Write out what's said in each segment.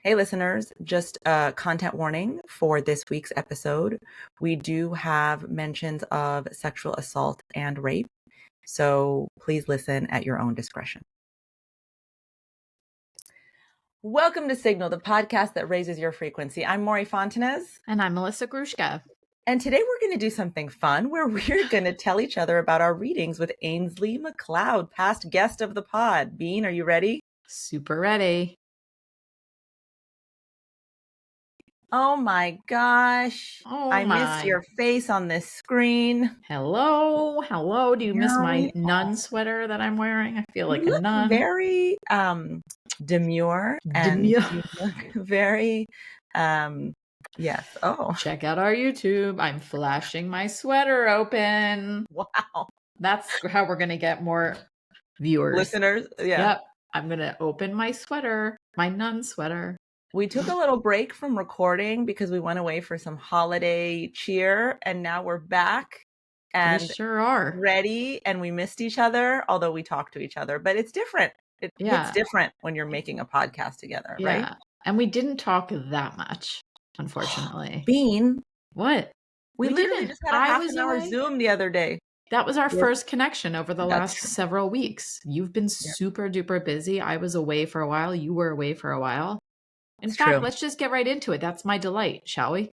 Hey, listeners, just a content warning for this week's episode. We do have mentions of sexual assault and rape, so please listen at your own discretion. Welcome to Signal, the podcast that raises your frequency. I'm Maury Fontanez. And I'm Melissa Grushka. And today we're going to do something fun where we're going to tell each other about our readings with Ainslie McLeod, past guest of the pod. Bean, are you ready? Super ready. Oh my gosh. I miss your face on this screen. Hello. Do you miss my nun sweater that I'm wearing? I feel like a nun. Very demure and you look very yes. Oh. Check out our YouTube. I'm flashing my sweater open. Wow. That's how we're going to get more viewers. Listeners, yeah. Yep. I'm going to open my sweater, my nun sweater. We took a little break from recording because we went away for some holiday cheer, and now we're back and we sure are ready, and we missed each other, although we talked to each other, but it's different. It's different when you're making a podcast together, right? And we didn't talk that much, unfortunately. Bean. What? We literally just had a half an hour Zoom the other day. That was our first connection over the last several weeks. You've been super duper busy. I was away for a while. You were away for a while. In fact, let's just get right into it. That's my delight, shall we?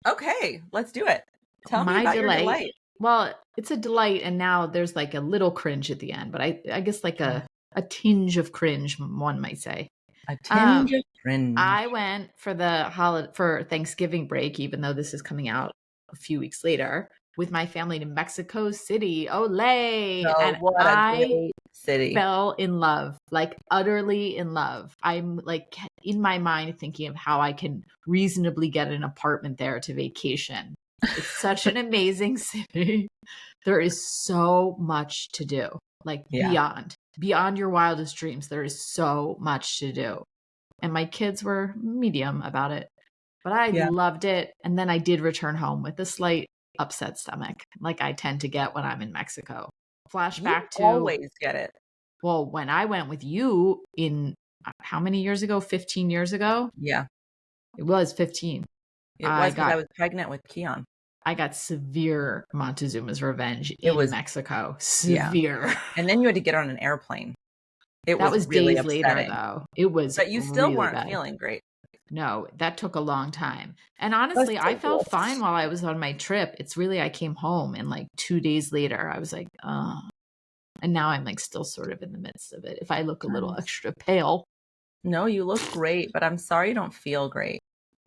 Okay, let's do it. Tell me about your delight. Well, it's a delight, and now there's like a little cringe at the end, but I guess like a tinge of cringe, one might say. A tinge of cringe. I went for Thanksgiving break, even though this is coming out a few weeks later, with my family to Mexico City. Olay! Oh, and what a great city. Fell in love, like utterly in love. I'm like in my mind thinking of how I can reasonably get an apartment there to vacation. It's such an amazing city. There is so much to do, like beyond your wildest dreams. There is so much to do. And my kids were medium about it, but I loved it. And then I did return home with a slight upset stomach, like I tend to get when I'm in Mexico. Flashback to always get it. Well, when I went with you in how many years ago? 15 years ago? Yeah. It was 15. It was because I was pregnant with Keon. I got severe Montezuma's revenge in Mexico. Severe. Yeah. And then you had to get on an airplane. That was really days later, though. It was But you still really weren't feeling great. No, that took a long time. And honestly, I felt fine while I was on my trip. It's really, I came home and like 2 days later, I was like, and now I'm like still sort of in the midst of it. If I look a little extra pale. No, you look great, but I'm sorry you don't feel great.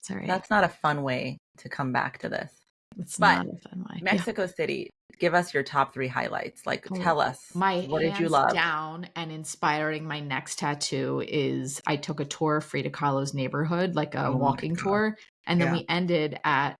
Sorry. That's not a fun way to come back to this. It's not a fun way. Mexico City, give us your top 3 highlights. Like, tell us, what did you love? Down and inspiring my next tattoo is I took a tour of Frida Kahlo's neighborhood, like a walking tour. And then we ended at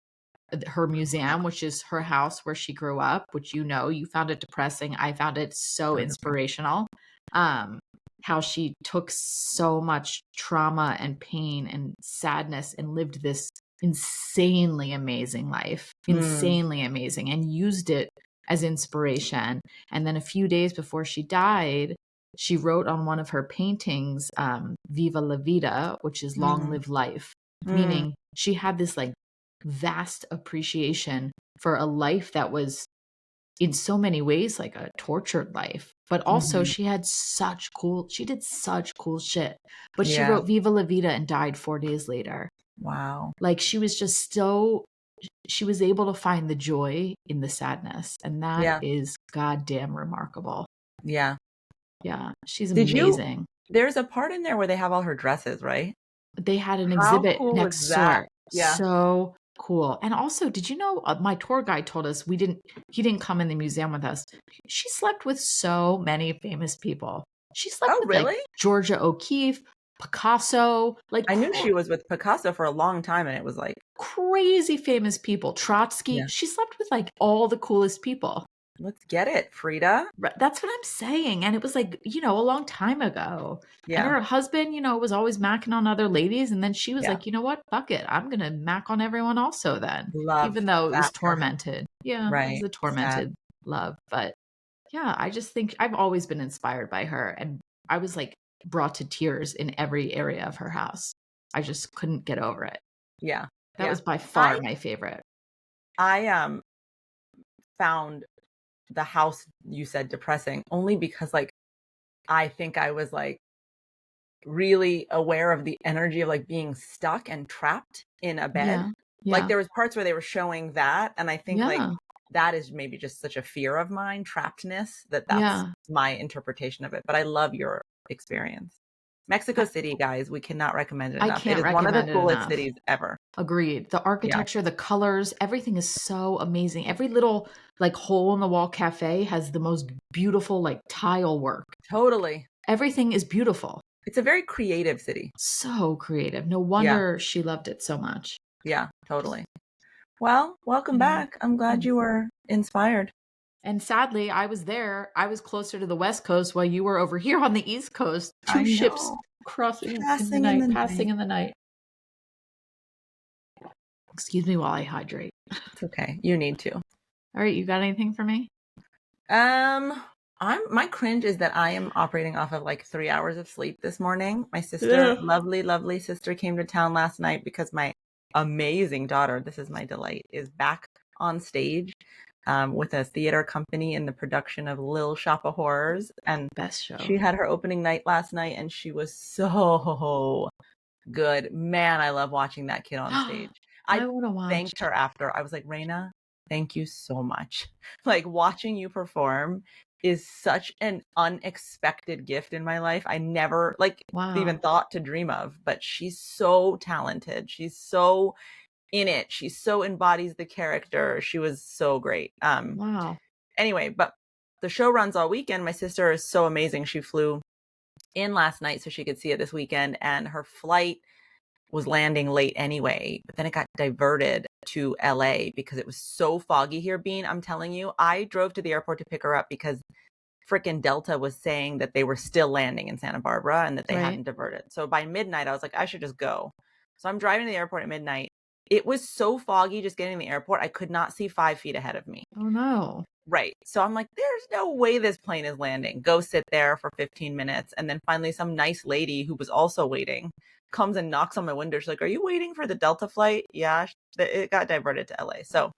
her museum, which is her house where she grew up, which you found it depressing. I found it so inspirational. How she took so much trauma and pain and sadness and lived this insanely amazing life, insanely amazing, and used it as inspiration. And then a few days before she died, she wrote on one of her paintings, Viva la vida, which is long live life, meaning she had this like vast appreciation for a life that was in so many ways like a tortured life, but also she did such cool shit. But she wrote Viva la vida and died 4 days later. Wow. Like she was just she was able to find the joy in the sadness. And that is goddamn remarkable. Yeah. Yeah. She's amazing. There's a part in there where they have all her dresses, right? They had an exhibit next door. Yeah. So cool. And also, did you know my tour guide told us he didn't come in the museum with us. She slept with so many famous people. She slept with like Georgia O'Keeffe, Picasso. Like I knew she was with Picasso for a long time, and it was like crazy famous people. Trotsky. Yeah. She slept with like all the coolest people. Let's get it, Frida. That's what I'm saying. And it was like, a long time ago. Yeah. And her husband, was always macking on other ladies. And then she was like, you know what? Fuck it. I'm going to mack on everyone also then. Even though it was tormented. Yeah. Right. It was a tormented love. But yeah, I just think I've always been inspired by her. And I was like brought to tears in every area of her house. I just couldn't get over it. Yeah. That Yeah. was by far my favorite. I found the house, you said, depressing only because like I think I was like really aware of the energy of like being stuck and trapped in a bed. Yeah. Like Yeah. there was parts where they were showing that, and I think like Yeah. that is maybe just such a fear of mine, trappedness, that's Yeah. my interpretation of it. But I love your experience. Mexico I, City, guys, we cannot recommend it I enough. It can't is one of the recommend it coolest enough. cities ever. Agreed. The Yeah, architecture, the colors, everything is so amazing. Every little like hole in the wall cafe has the most beautiful like tile work. totally. Everything is beautiful. It's a very creative city. So creative. No Yeah, wonder she loved it so much. yeah, totally. Well, welcome Yeah. back. I'm glad you were inspired. And sadly, I was there. I was closer to the West Coast while you were over here on the East Coast. Two I ships know. crossing in the Passing in night, the passing night. in the night. Excuse me while I hydrate. It's okay. You need to. All right, you got anything for me? My cringe is that I am operating off of like 3 hours of sleep this morning. My sister, Yeah. lovely sister, came to town last night because my amazing daughter, this is my delight, is back on stage with a theater company in the production of Lil Shop of Horrors. And Best show. she had her opening night last night and she was so good. Man, I love watching that kid on stage. I I want to watch. thanked her after. I was like, Raina, thank you so much. Like watching you perform is such an unexpected gift in my life. I never like even Wow. thought to dream of, but she's so talented. She's so in it. She so embodies the character. She was so great. Wow. Anyway, but the show runs all weekend. My sister is so amazing. She flew in last night so she could see it this weekend, and her flight was landing late anyway, but then it got diverted to LA because it was so foggy here, Bean. I'm telling you, I drove to the airport to pick her up because frickin' Delta was saying that they were still landing in Santa Barbara and that they hadn't diverted. So by midnight, I was like, I should just go. So I'm driving to the airport at midnight. It was so foggy just getting to the airport. I could not see 5 feet ahead of me. Oh no. Right. So I'm like, there's no way this plane is landing. Go sit there for 15 minutes. And then finally some nice lady who was also waiting comes and knocks on my window. She's like, are you waiting for the Delta flight? Yeah, it got diverted to LA. So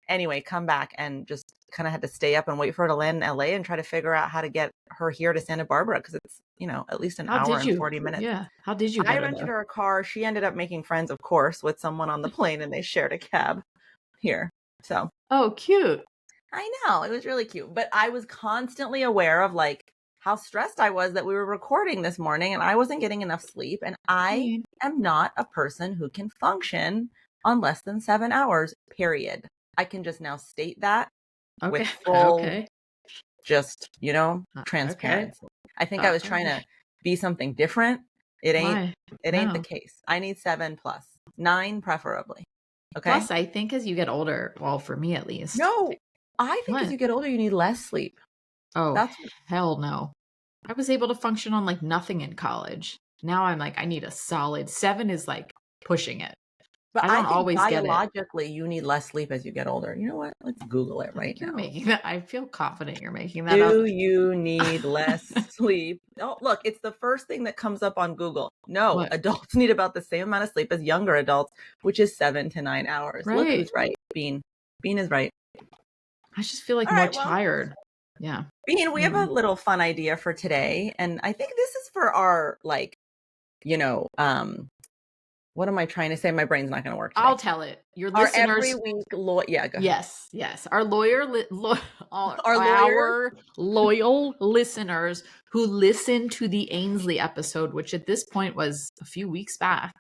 anyway, come back and just kind of had to stay up and wait for her to land in LA and try to figure out how to get her here to Santa Barbara because it's, at least an How hour did and you? 40 minutes. Yeah. How did you I get her rented there? her a car. She ended up making friends, of course, with someone on the plane and they shared a cab here. So. Oh, cute. I know, it was really cute, but I was constantly aware of like how stressed I was that we were recording this morning and I wasn't getting enough sleep, and I am not a person who can function on less than 7 hours, period. I can just now state that with full just, transparency. I think I was trying to be something different. It ain't the case. I need 7 plus, 9 preferably. Okay? Plus, I think as you get older, well, for me at least. No. I think as you get older, you need less sleep. Oh, hell no. I was able to function on like nothing in college. Now I'm like, I need a solid 7 is like pushing it. But I don't think always get it. biologically, you need less sleep as you get older. You know what? Let's Google it right now. You're making that. I feel confident you're making that up. Do you need less sleep? Oh, look, it's the first thing that comes up on Google. No, What? adults need about the same amount of sleep as younger adults, which is 7 to 9 hours. Look who's right. Bean. Bean is right. I just feel like more tired. Yeah. Bean, we have a little fun idea for today. And I think this is for our, what am I trying to say? My brain's not going to work today. I'll tell it. Your listeners. Our every week, go ahead. Yes. Our our loyal listeners who listened to the Ainslie episode, which at this point was a few weeks back.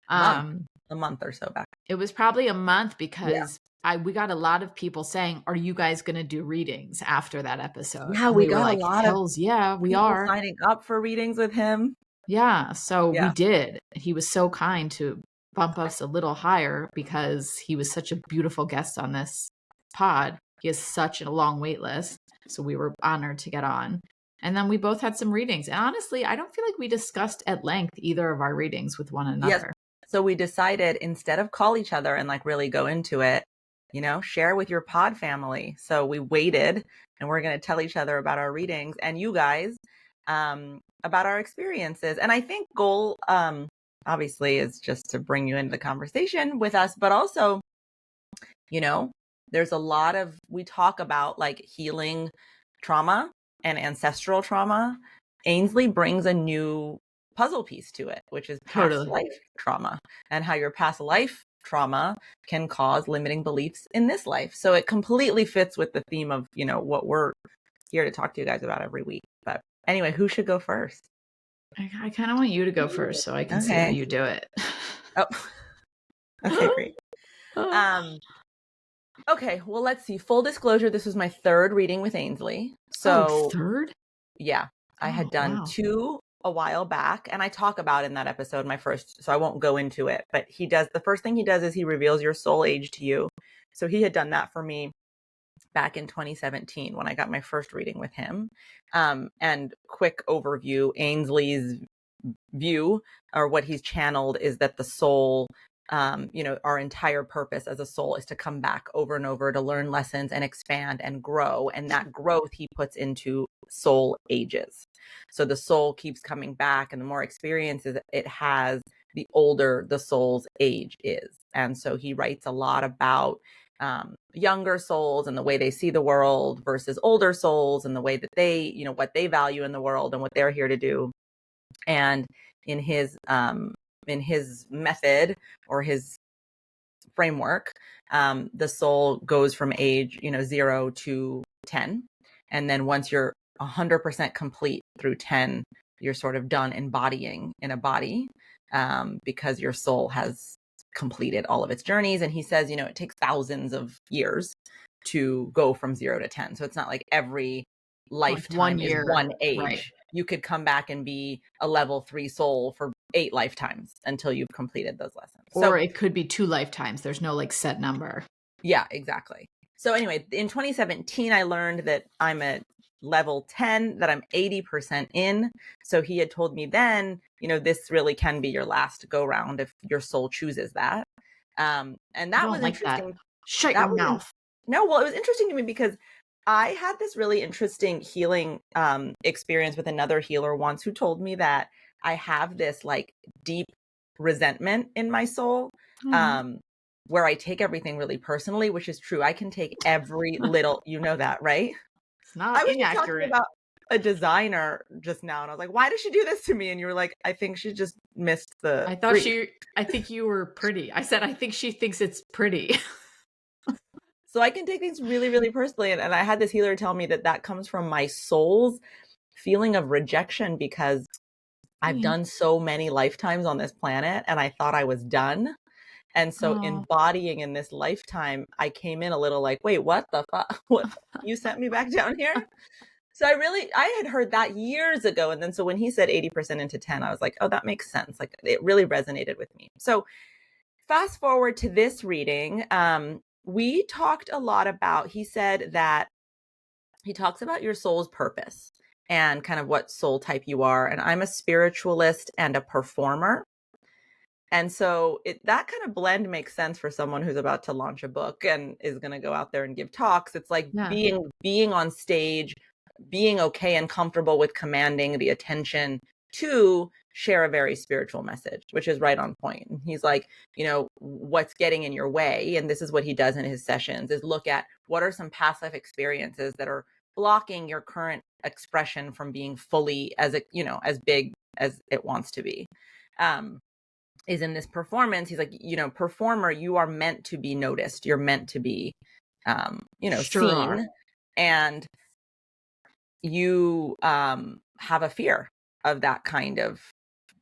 A month or so back. It was probably a month because we got a lot of people saying, "Are you guys going to do readings after that episode?" Yeah, we got a lot of we are signing up for readings with him. Yeah, so we did. He was so kind to bump us a little higher because he was such a beautiful guest on this pod. He has such a long wait list, so we were honored to get on. And then we both had some readings. And honestly, I don't feel like we discussed at length either of our readings with one another. Yes. So we decided instead of call each other and like really go into it, share with your pod family. So we waited and we're going to tell each other about our readings and you guys about our experiences. And I think goal obviously is just to bring you into the conversation with us, but also, there's a lot of, we talk about like healing trauma and ancestral trauma. Ainslie brings a new puzzle piece to it, which is past life trauma, and how your past life trauma can cause limiting beliefs in this life. So it completely fits with the theme of, what we're here to talk to you guys about every week. But anyway, who should go first? I kind of want you to go first so I can see how you do it. Oh, okay, great. Okay, well, let's see. Full disclosure, this was my third reading with Ainslie. So third? Yeah, I had done 2 a while back, and I talk about in that episode my first, so I won't go into it, but the first thing he does is he reveals your soul age to you. So he had done that for me back in 2017 when I got my first reading with him. And quick overview, Ainslie's view, or what he's channeled, is that the soul, our entire purpose as a soul is to come back over and over to learn lessons and expand and grow. And that growth he puts into soul ages. So the soul keeps coming back, and the more experiences it has, the older the soul's age is. And so he writes a lot about younger souls and the way they see the world versus older souls and the way that they, what they value in the world and what they're here to do. And in his method or his framework, the soul goes from age 0 to 10, and then once you're 100% complete through 10, you're sort of done embodying in a body, because your soul has completed all of its journeys. And he says, it takes thousands of years to go from 0 to 10. So it's not like every lifetime is one age. Right. You could come back and be a level 3 soul for 8 lifetimes until you've completed those lessons. Or it could be 2 lifetimes. There's no like set number. Yeah, exactly. So anyway, in 2017, I learned that I'm at level 10, that I'm 80% in. So he had told me then, this really can be your last go round if your soul chooses that. And that was interesting. Shut your mouth. No, well, it was interesting to me because I had this really interesting healing experience with another healer once, who told me that I have this like deep resentment in my soul, where I take everything really personally, which is true. I can take every little, that, right? It's not I was inaccurate. talking about a designer just now, and I was like, why does she do this to me? And you were like, I think she just missed the I think you were pretty. I said, I think she thinks it's pretty. So I can take things really, really personally. And I had this healer tell me that comes from my soul's feeling of rejection, because I've done so many lifetimes on this planet and I thought I was done. And so embodying in this lifetime, I came in a little like, wait, what the fuck? What? You sent me back down here? So I had heard that years ago. And then so when he said 80% into 10, I was like, oh, that makes sense. Like it really resonated with me. So fast forward to this reading, we talked a lot about, he said that he talks about your soul's purpose and kind of what soul type you are. And I'm a spiritualist and a performer. And so that kind of blend makes sense for someone who's about to launch a book and is going to go out there and give talks. It's like being on stage, being okay and comfortable with commanding the attention to share a very spiritual message, which is right on point. And he's like, what's getting in your way? And this is what he does in his sessions, is look at what are some past life experiences that are blocking your current expression from being fully as big as it wants to be. Is in this performance, he's like, performer, you are meant to be noticed. You're meant to be, seen. And you have a fear of that kind of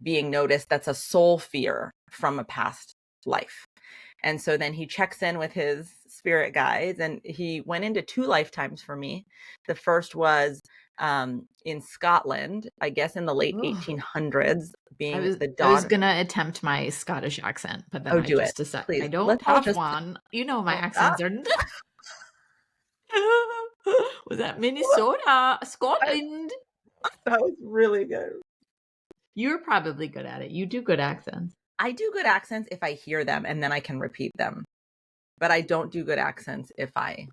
being noticed. That's a soul fear from a past life. And so then he checks in with his spirit guides, and he went into 2 lifetimes for me. The first was in Scotland, I guess in the late 1800s, being the daughter. I was gonna attempt my Scottish accent, but then I just decided I don't have one. My accents are. Was that Minnesota, Scotland? That was really good. You're probably good at it. You do good accents. I do good accents if I hear them and then I can repeat them. But I don't do good accents if I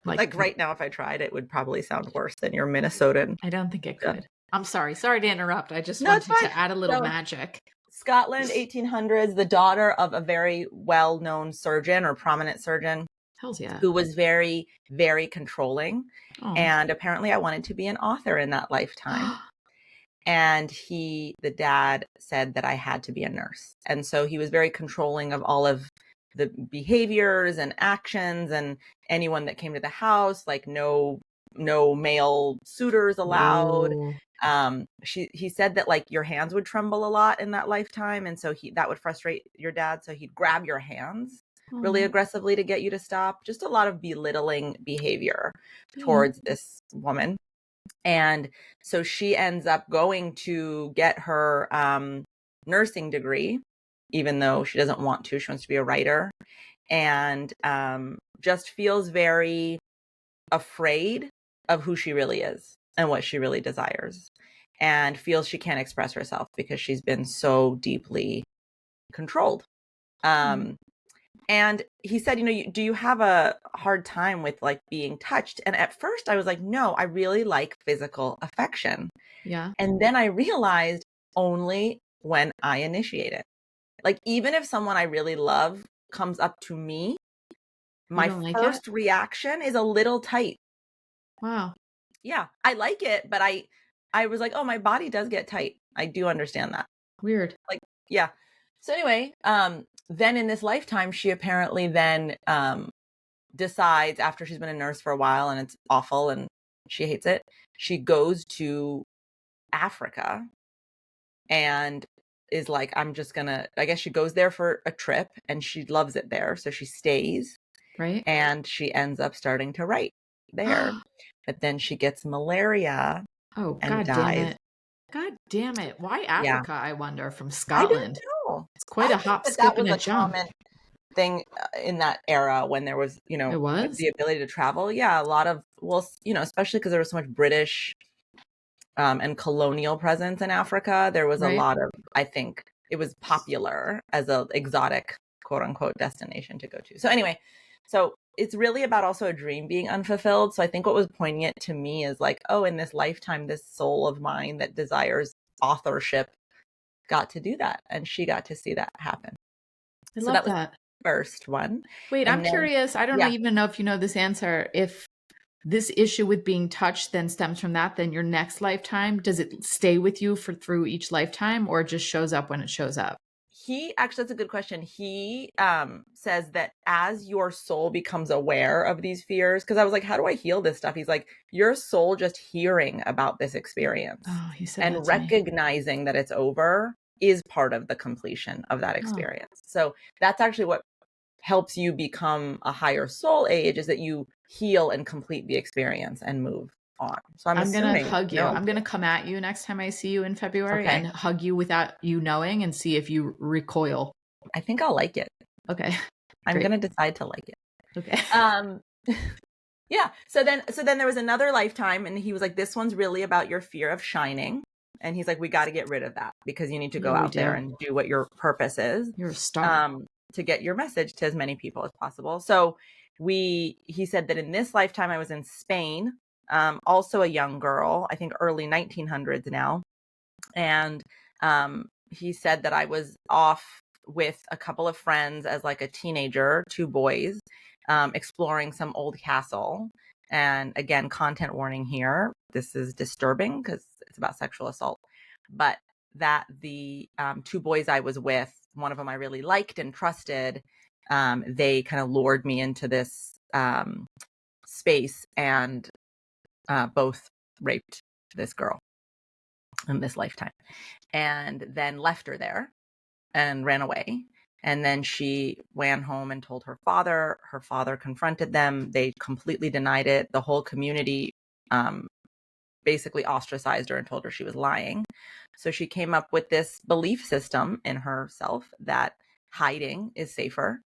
like right now, if I tried, it would probably sound worse than your Minnesotan. I don't think it could. I'm sorry. Sorry to interrupt. I just wanted to add a little magic. Scotland, 1800s, the daughter of a very well-known surgeon or prominent surgeon. Hells yeah. Who was very, very controlling. Oh. And apparently I wanted to be an author in that lifetime. And the dad said that I had to be a nurse. And so he was very controlling of all of the behaviors and actions, and anyone that came to the house, like no male suitors allowed. He said that like your hands would tremble a lot in that lifetime. And so that would frustrate your dad. So he'd grab your hands really aggressively to get you to stop. Just a lot of belittling behavior towards this woman. And so she ends up going to get her nursing degree, even though she doesn't want to. She wants to be a writer, and just feels very afraid of who she really is and what she really desires, and feels she can't express herself because she's been so deeply controlled. And he said, do you have a hard time with like being touched? And at first I was like, no, I really like physical affection. Yeah. And then I realized only when I initiate it. Like, even if someone I really love comes up to me, my first reaction is a little tight. Wow. Yeah, I like it, but I was like, oh, my body does get tight. I do understand that. Weird. Like, yeah. So anyway, then in this lifetime, she apparently then decides, after she's been a nurse for a while and it's awful and she hates it, she goes to Africa and is like, I'm just gonna, I guess she goes there for a trip and she loves it there. So she stays. Right. And she ends up starting to write there. But then she gets malaria. Oh, and God dies. damn it. God damn it. Why Africa, I wonder, from Scotland? I don't know. It's quite a hop, skip, and a jump. Common thing in that era when there was, It was? the ability to travel. Yeah, a lot of, especially because there was so much British and colonial presence in Africa. There was a lot of, I think it was popular as a exotic, quote unquote, destination to go to. So anyway, so it's really about also a dream being unfulfilled. So I think what was poignant to me is like, oh, in this lifetime, this soul of mine that desires authorship got to do that. And she got to see that happen. I love that. First one. Wait, I'm curious. I don't even know if you know this answer. If this issue with being touched then stems from that, then your next lifetime, does it stay with you through each lifetime, or it just shows up when it shows up? That's a good question. He says that as your soul becomes aware of these fears, because I was like, how do I heal this stuff? He's like, your soul just hearing about this experience he said and recognizing that it's over is part of the completion of that experience. So that's actually what helps you become a higher soul age, is that you heal and complete the experience and move on. So I'm going to hug you. I'm going to come at you next time I see you in February and hug you without you knowing and see if you recoil. I think I'll like it. Okay. I'm going to decide to like it. Okay. Yeah. So then there was another lifetime and he was like, this one's really about your fear of shining. And he's like, we got to get rid of that because you need to go out there and do what your purpose is. You're a star. To get your message to as many people as possible. So he said that in this lifetime, I was in Spain, also a young girl, I think early 1900s now. And he said that I was off with a couple of friends as like a teenager, 2 boys, exploring some old castle. And again, content warning here. This is disturbing because it's about sexual assault. But that the 2 boys I was with, one of them I really liked and trusted, they kind of lured me into this space and both raped this girl in this lifetime and then left her there and ran away. And then she ran home and told her father. Her father confronted them. They completely denied it. The whole community basically ostracized her and told her she was lying. So she came up with this belief system in herself that hiding is safer.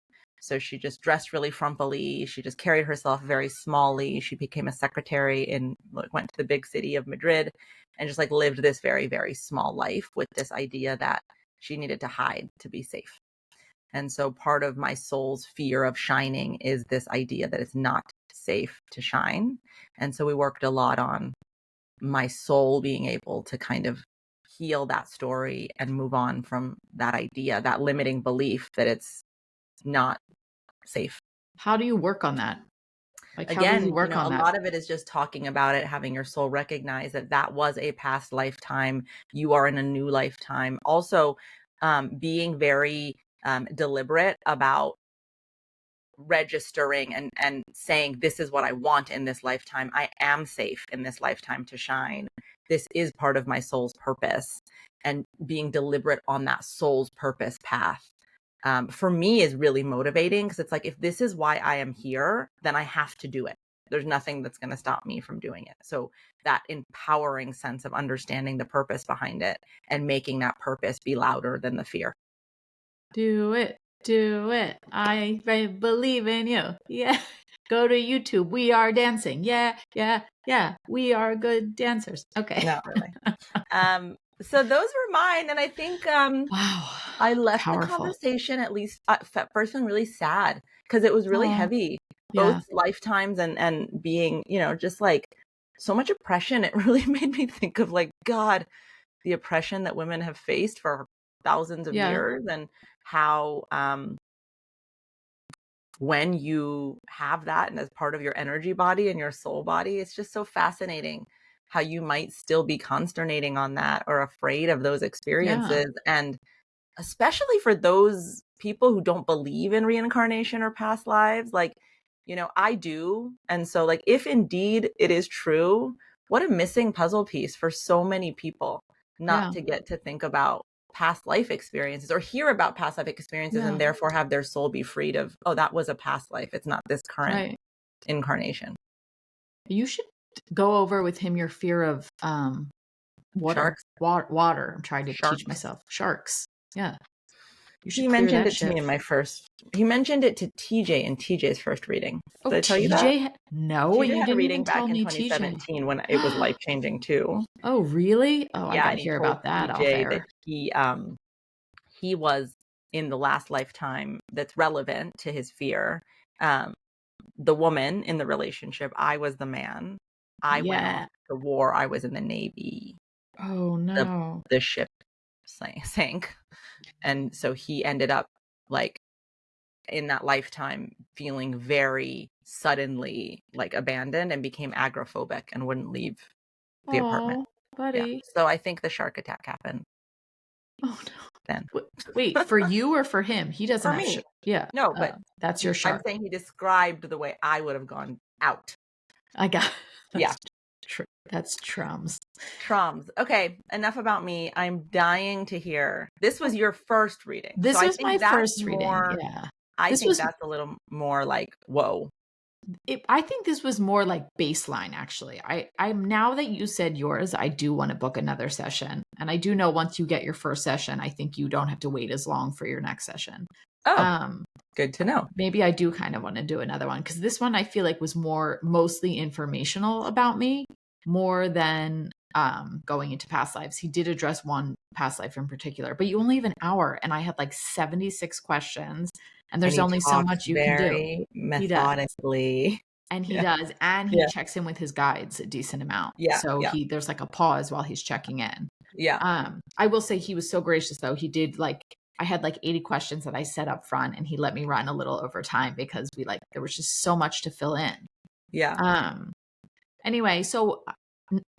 So she just dressed really frumpily. She just carried herself very smallly. She became a secretary and went to the big city of Madrid and just like lived this very, very small life with this idea that she needed to hide to be safe. And so part of my soul's fear of shining is this idea that it's not safe to shine. And so we worked a lot on my soul being able to kind of heal that story and move on from that idea, that limiting belief that it's not safe. How do you work on that? Like, how does he Again, work on a that? lot of it is just talking about it, having your soul recognize that that was a past lifetime. You are in a new lifetime. Also, being very deliberate about registering and saying, this is what I want in this lifetime. I am safe in this lifetime to shine. This is part of my soul's purpose. And being deliberate on that soul's purpose path, for me, is really motivating, because it's like, if this is why I am here, then I have to do it. There's nothing that's going to stop me from doing it. So that empowering sense of understanding the purpose behind it and making that purpose be louder than the fear. Do it. Do it. I believe in you. Yeah. Go to YouTube. We are dancing. Yeah. Yeah. Yeah. We are good dancers. Okay. Not really. So those were mine. And I think Wow. I left the Powerful. conversation, at least first one, really sad, because it was really heavy, Yeah. both lifetimes and being, just like so much oppression. It really made me think of, like, God, the oppression that women have faced for thousands of Yeah. years, and how when you have that and as part of your energy body and your soul body, it's just so fascinating how you might still be consternating on that or afraid of those Yeah. experiences. And especially for those people who don't believe in reincarnation or past lives, like, I do. And so, like, if indeed it is true, what a missing puzzle piece for so many people not Yeah. to get to think about past life experiences or hear about past life experiences, Yeah. and therefore have their soul be freed of, oh, that was a past life. It's not this current Right. incarnation. You should go over with him your fear of water. Sharks. Water. I'm trying to teach Sharks. myself. Sharks. Yeah. You should He clear mentioned that it to me shit. in my first, he mentioned it to TJ in TJ's first reading. Oh, Did I tell you that? TJ? No, TJ you had a didn't reading even tell back in me TJ. 2017 when it was life-changing too. Oh, really? Oh, I Yeah, got to and he hear told about that off TJ that air. he was in the last lifetime that's relevant to his fear. The woman in the relationship, I was the man. I went off Yeah. to war. I was in the Navy. Oh, The no. the ship sank. And so he ended up, like, in that lifetime feeling very suddenly like abandoned, and became agoraphobic and wouldn't leave the apartment. Oh, Yeah. buddy. So I think the shark attack happened Oh, no. then. Wait, for you or for him? He doesn't For have me. Yeah. No, but That's your I'm shark. saying he described the way I would have gone out. I got Yeah. That's trums. Troms. Okay, enough about me. I'm dying to hear. This was your first reading. This So I was my think that's first reading. more, Yeah. I This think was that's a little more like, whoa. I think this was more like baseline, actually. I'm now that you said yours, I do want to book another session. And I do know once you get your first session, I think you don't have to wait as long for your next session. Oh, good to know. Maybe I do kind of want to do another one, because this one I feel like was mostly informational about me, more than going into past lives. He did address one past life in particular, but you only have an hour, and I had like 76 questions, and there's And he only so talks much you can do. very He does. methodically. And he Yeah. does. And he Yeah. checks in with his guides a decent amount. Yeah. So Yeah. there's like a pause while he's checking in. Yeah. I will say he was so gracious though. He did I had like 80 questions that I set up front, and he let me run a little over time because there was just so much to fill in. Yeah. Anyway, so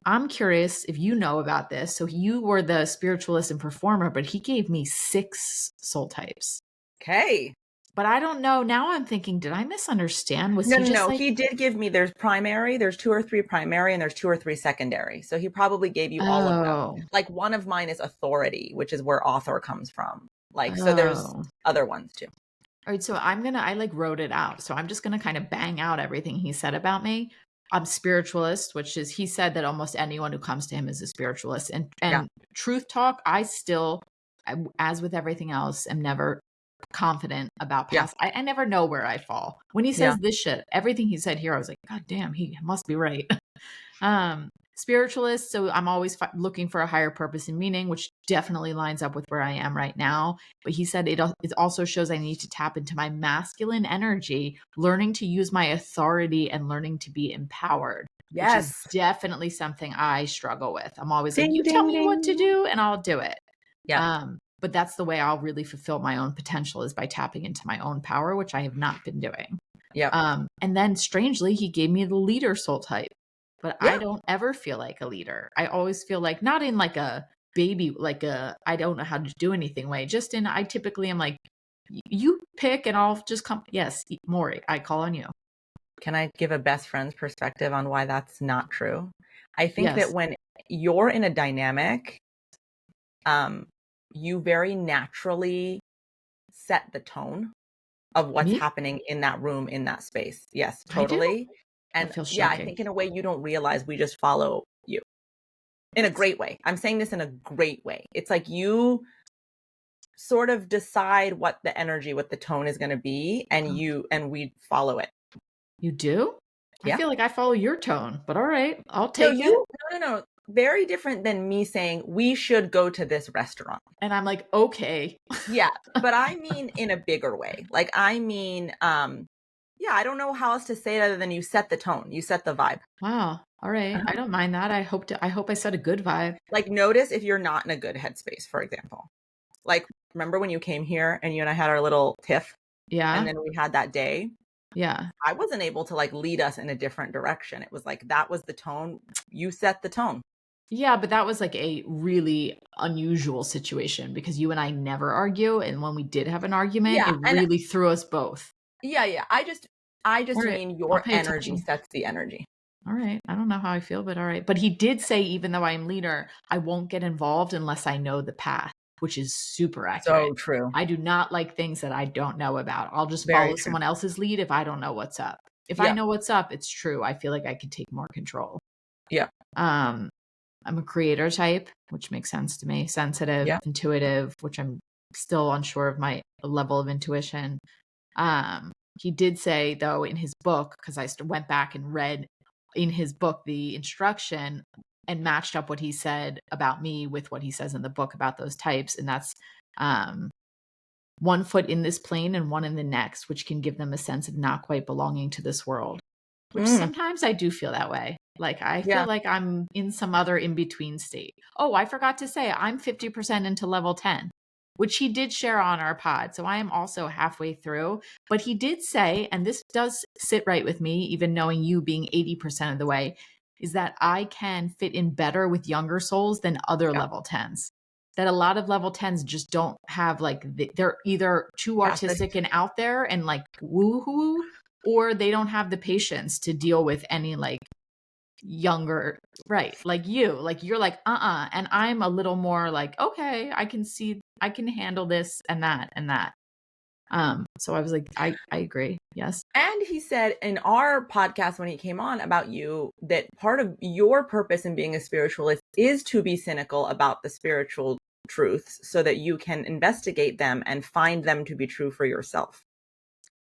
I'm curious if you know about this. So you were the spiritualist and performer, but he gave me 6 soul types. Okay. But I don't know. Now I'm thinking, did I misunderstand? Was No, he just no, like, he did give me, there's 2 or 3 primary, and there's 2 or 3 secondary. So he probably gave you all of them. Like, one of mine is authority, which is where author comes from. Like, so there's other ones too. All right, so I wrote it out. So I'm just going to kind of bang out everything he said about me. I'm spiritualist, which is, he said that almost anyone who comes to him is a spiritualist. And Yeah. truth talk, as with everything else, am never confident about past. I never know where I fall. When he says this shit, everything he said here, I was like, God damn, he must be right. Spiritualist, so I'm always looking for a higher purpose and meaning, which definitely lines up with where I am right now. But he said it also shows I need to tap into my masculine energy, learning to use my authority and learning to be empowered. which is Yes. definitely something I struggle with. I'm always like, Ding, you tell ding, me what to ding. do and I'll do it. Yep. But that's the way I'll really fulfill my own potential, is by tapping into my own power, which I have not been doing. Yep. And then strangely, he gave me the leader soul type, but Yeah. I don't ever feel like a leader. I always feel like, not in like a baby, like I don't know how to do anything way, just in, I typically am like, you pick and I'll just come. Yes, Maury, I call on you. Can I give a best friend's perspective on why that's not true? I think that Yes. when you're in a dynamic, you very naturally set the tone of what's Me? happening in that room, in that space. Yes, I do? totally. That And feels yeah, I shocking. think in a way you don't realize we just follow you in a That's, great way. I'm saying this in a great way. It's like you sort of decide what the energy, what the tone is going to be, and we follow it. you do? I Yeah. feel like I follow your tone, but all right, I'll No, take it. no. Very different than me saying we should go to this restaurant. And I'm like, okay. Yeah, but I mean in a bigger way. Like I mean, yeah, I don't know how else to say it other than you set the tone, you set the vibe. Wow. All right. I Uh-huh. don't mind that. I hope I set a good vibe. Like notice if you're not in a good headspace, for example. Like remember when you came here and you and I had our little tiff and Yeah. then we had that day? Yeah. I wasn't able to like lead us in a different direction. It was like that was the tone. You set the tone. Yeah, but that was like a really unusual situation because you and I never argue. And when we did have an argument, Yeah, it and really threw us both. yeah. I All just right. mean I'll your pay energy attention. sets the energy. All right. I don't know how I feel, but all right. But he did say, even though I'm leader, I won't get involved unless I know the path, which is super accurate. So true. I do not like things that I don't know about. I'll just Very follow true. someone else's lead if I don't know what's up. If I Yeah. know what's up, it's true. I feel like I can take more control. Yeah. Um, I'm a creator type, which makes sense to me. Sensitive, Yeah. intuitive, which I'm still unsure of my level of intuition. He did say, though, in his book, because I went back and read in his book the instruction and matched up what he said about me with what he says in the book about those types. And that's one foot in this plane and one in the next, which can give them a sense of not quite belonging to this world, which Mm, sometimes I do feel that way. Like I feel yeah. like I'm in some other in between state. Oh, I forgot to say I'm 50% into level 10, which he did share on our pod. So I am also halfway through. But he did say, and this does sit right with me, even knowing you being 80% of the way, is that I can fit in better with younger souls than other Yeah. level 10s. That a lot of level 10s just don't have like, they're either too Capacity. artistic and out there and like woohoo, or they don't have the patience to deal with any like younger, right? Like you're like, and I'm a little more like, okay, I can see, I can handle this and that and that. So I was like, I agree. Yes. And he said in our podcast when he came on about you that part of your purpose in being a spiritualist is to be cynical about the spiritual truths so that you can investigate them and find them to be true for yourself.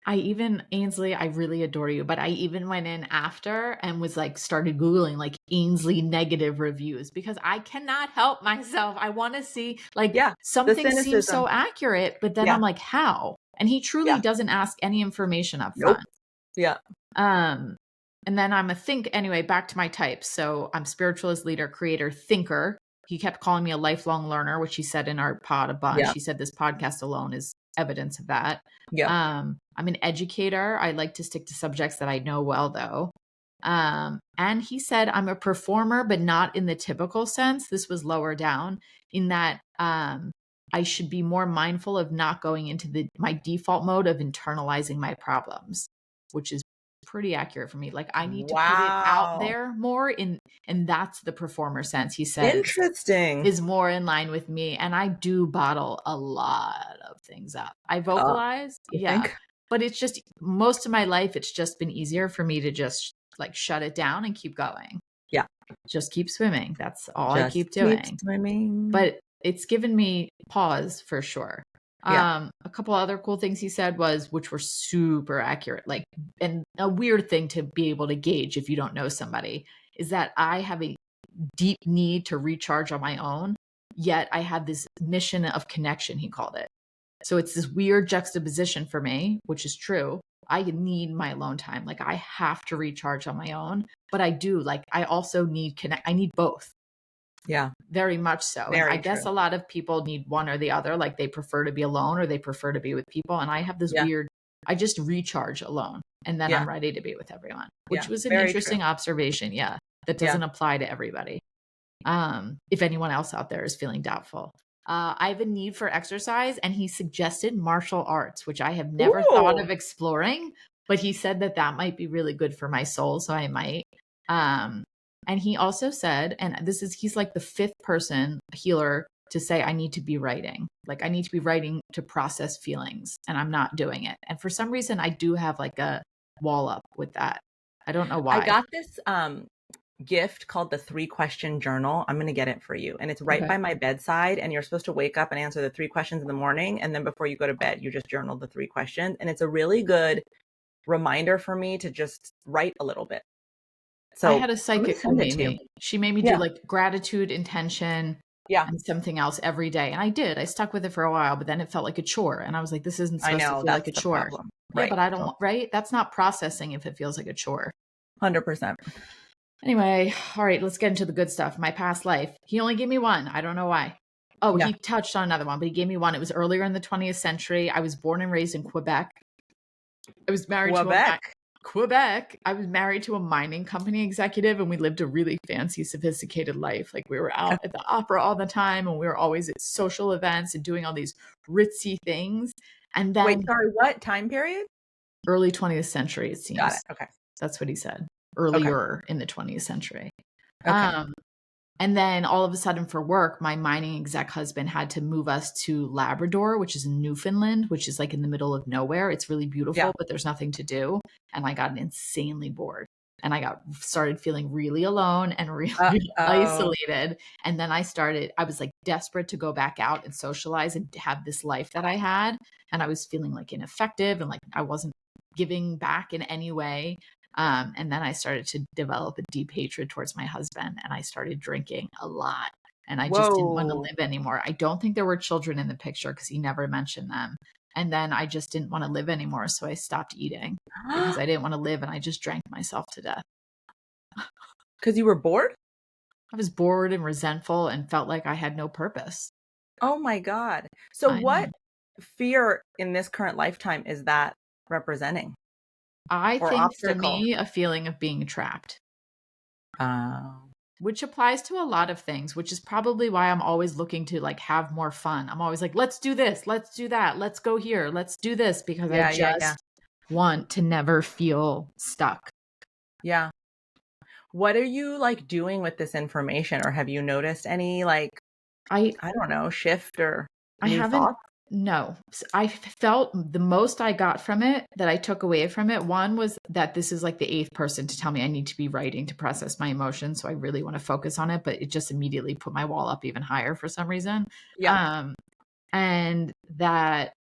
Ainsley, I really adore you, but I even went in after and was like, started Googling like Ainsley negative reviews because I cannot help myself. I want to see like Yeah. The something seems cynicism. so accurate, but then Yeah. I'm like, how? And he truly Yeah. doesn't ask any information up Nope. front. Yeah. And then I'm a anyway, back to my types. So I'm spiritualist, leader, creator, thinker. He kept calling me a lifelong learner, which he said in our pod a bunch. Yeah. He said this podcast alone is evidence of that. Yeah. I'm an educator. I like to stick to subjects that I know well, though. And he said I'm a performer, but not in the typical sense. This was lower down in that I should be more mindful of not going into my default mode of internalizing my problems, which is pretty accurate for me. Like I need to put it out Wow. there more and that's the performer sense, he says, Interesting. is more in line with me. And I do bottle a lot of things up. I vocalize, I yeah. think. But it's just most of my life, it's just been easier for me to just like shut it down and keep going. Yeah. Just keep swimming. That's all I Just keep keep doing. swimming. But it's given me pause for sure. Yeah. A couple other cool things he said which were super accurate, like, and a weird thing to be able to gauge if you don't know somebody is that I have a deep need to recharge on my own, yet I have this mission of connection, he called it. So it's this weird juxtaposition for me, which is true. I need my alone time. Like I have to recharge on my own, but I do like, I also need I need both. Yeah. Very much so. And I Very guess true. a lot of people need one or the other. Like they prefer to be alone or they prefer to be with people. And I have this Yeah. weird, I just recharge alone and then Yeah. I'm ready to be with everyone, which Yeah. was an Very true. interesting observation. Yeah. That Yeah. doesn't apply to everybody. If anyone else out there is feeling doubtful. I have a need for exercise, and he suggested martial arts, which I have never thought Ooh. of exploring, but he said that that might be really good for my soul, so I might. Um, and he also said, and he's like the fifth person healer to say, I need to be writing. Like, I need to be writing to process feelings, and I'm not doing it. And for some reason, I do have like a wall up with that. I don't know I why. got this gift called the 3-question journal. I'm going to get it for you. And it's right Okay. by my bedside. And you're supposed to wake up and answer the 3 questions in the morning. And then before you go to bed, you just journal the 3 questions. And it's a really good reminder for me to just write a little bit. I So had a I'm going to psychic who send it made to you. me. She made me do Yeah. like gratitude, intention, Yeah. and something else every day. And I did. I stuck with it for a while, but then it felt like a chore. And I was like, this isn't I supposed to know feel like that's a the chore. problem. Yeah, Right. but I don't So want, right? That's not processing if it feels like a chore. 100%. Anyway, all right, let's get into the good stuff. My past life. He only gave me one. I don't know why. Oh, Yeah. he touched on another one, but he gave me one. It was earlier in the 20th century. I was born and raised in Quebec. I was married to a Quebec. Quebec. I was married to a mining company executive, and we lived a really fancy, sophisticated life. Like we were Okay. out at the opera all the time, and we were always at social events and doing all these ritzy things. And Wait, then sorry, what time period? early 20th century, it Got it. seems. Okay. That's what he said. Okay. Earlier in the 20th century. Okay. Um, and then all of a sudden for work, my mining exec husband had to move us to Labrador, which is in Newfoundland, which is like in the middle of nowhere. It's really Yeah. beautiful, but there's nothing to do. And I got insanely bored. And I started feeling really alone and really Oh. isolated. And then I was like desperate to go back out and socialize and have this life that I had. And I was feeling like ineffective and like I wasn't giving back in any way. And then I started to develop a deep hatred towards my husband and I started drinking a lot and I just didn't want to Whoa. live anymore. I don't think there were children in the picture because he never mentioned them. And then I just didn't want to live anymore. So I stopped eating because I didn't want to live and I just drank myself to death. Because you were bored? I was bored and resentful and felt like I had no purpose. Oh my God. So I know. what fear in this current lifetime is that representing I or think for obstacle? me, a feeling of being trapped. Oh. Which applies to a lot of things, which is probably why I'm always looking to like have more fun. I'm always like, let's do this, let's do that, let's go here, let's do this, because I Yeah, yeah, yeah. just want to never feel stuck. Yeah. What are you like doing with this information? Or have you noticed any like, I I don't know, shift or I new haven't thoughts? no. I felt the most I got from it that I took away from it. One was that this is like the eighth person to tell me I need to be writing to process my emotions. So I really want to focus on it, but it just immediately put my wall up even higher for some reason. Yeah. Um, and that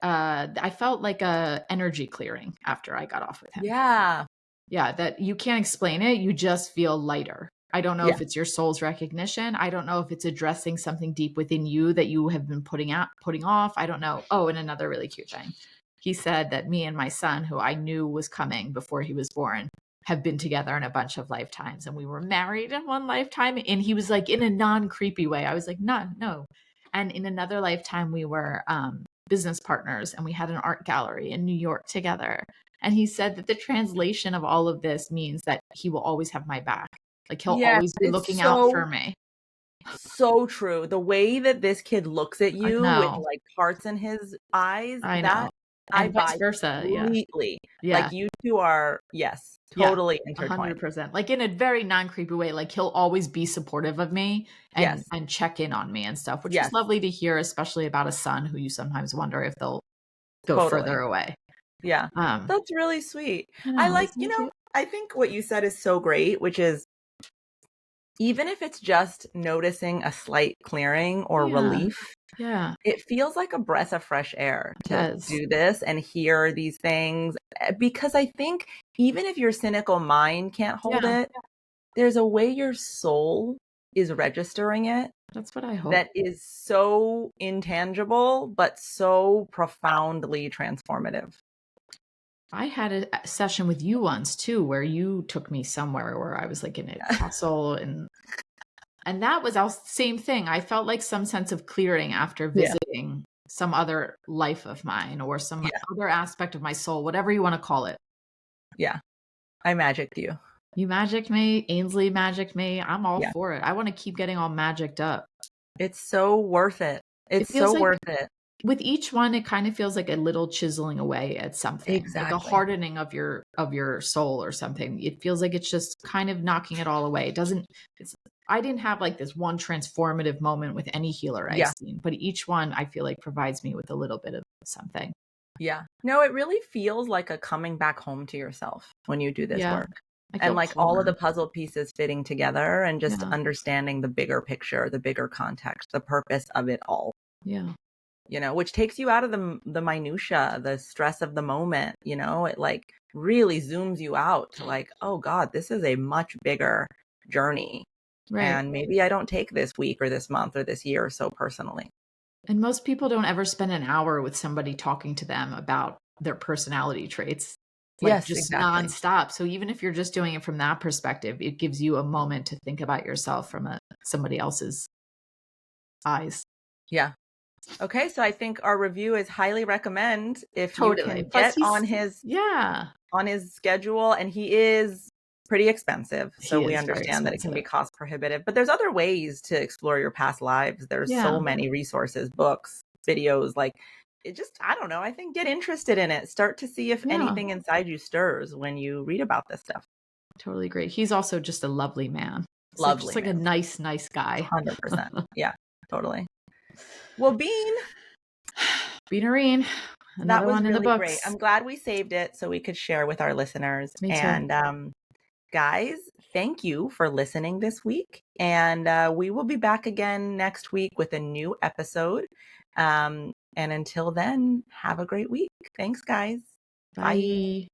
I felt like a energy clearing after I got off with him. Yeah. Yeah, that you can't explain it. You just feel lighter. I don't know Yeah. if it's your soul's recognition. I don't know if it's addressing something deep within you that you have been putting off. I don't know. Oh, and another really cute thing. He said that me and my son, who I knew was coming before he was born, have been together in a bunch of lifetimes. And we were married in one lifetime. And he was like in a non-creepy way. I was like, no, no. And in another lifetime, we were business partners and we had an art gallery in New York together. And he said that the translation of all of this means that he will always have my back. Like he'll Yes, always be it's looking out for so, me. so true. The way that this kid looks at I you with know. like hearts in his eyes, I that know. I And vice buy versa. Yeah. completely. Yeah. Like you two are, yes, Yeah. totally intertwined. 100%. Like in a very non-creepy way. Like he'll always be supportive of me and Yes. check in on me and stuff, which was Yes. lovely to hear, especially about a son who you sometimes wonder if they'll go Totally. further away. Yeah. Um, That's really sweet. I I know, like, isn't it cute? I think what you said is so great, which is even if it's just noticing a slight clearing or Yeah. relief, Yeah. it feels like a breath of fresh air It to does. do this and hear these things. Because I think even if your cynical mind can't hold Yeah. it, there's a way your soul is registering it That's what I hope. that is so intangible, but so profoundly transformative. I had a session with you once too, where you took me somewhere where I was like in a castle, and that was also same thing. I felt like some sense of clearing after Yeah. visiting some other life of mine or some Yeah. other aspect of my soul, whatever you want to call it. Yeah. I magicked you. You magicked me, Ainslie magicked me. I'm all Yeah. for it. I want to keep getting all magicked up. It's so worth it. It It's feels so like worth it. with each one, it kind of feels like a little chiseling away at something, like a Exactly. hardening of your soul or something. It feels like it's just kind of knocking it all away. It doesn't it's I didn't have like this one transformative moment with any healer I've Yeah. seen, but each one I feel like provides me with a little bit of something. Yeah. No, it really feels like a coming back home to yourself when you do this Yeah. work. I And feel like all of the calmer. puzzle pieces fitting together and just Yeah. understanding the bigger picture, the bigger context, the purpose of it all, Yeah. which takes you out of the minutia, the stress of the moment, it like really zooms you out to like, oh God, this is a much bigger journey. Right. And maybe I don't take this week or this month or this year so personally. And most people don't ever spend an hour with somebody talking to them about their personality traits, like Yes, just exactly. nonstop. So even if you're just doing it from that perspective, it gives you a moment to think about yourself from somebody else's eyes. Yeah. Okay, so I think our review is highly recommend if you Totally. can Plus get he's yeah, on his schedule, and he is pretty expensive. So he we is very understand that it can be expensive. cost prohibitive, but there's other ways to explore your past lives. There's so Yeah. many resources, books, videos, like it just, I don't know, I think get interested in it. Start to see if Yeah. anything inside you stirs when you read about this stuff. Totally agree. He's also just a lovely man. He's like just Lovely like a man. nice guy. 100%. Yeah, totally. Well, Bean, Beanerine, that another was one in the really great. books. I'm glad we saved it so we could share with our listeners. Me too. And guys, thank you for listening this week. And we will be back again next week with a new episode. And until then, have a great week. Thanks, guys. Bye. Bye.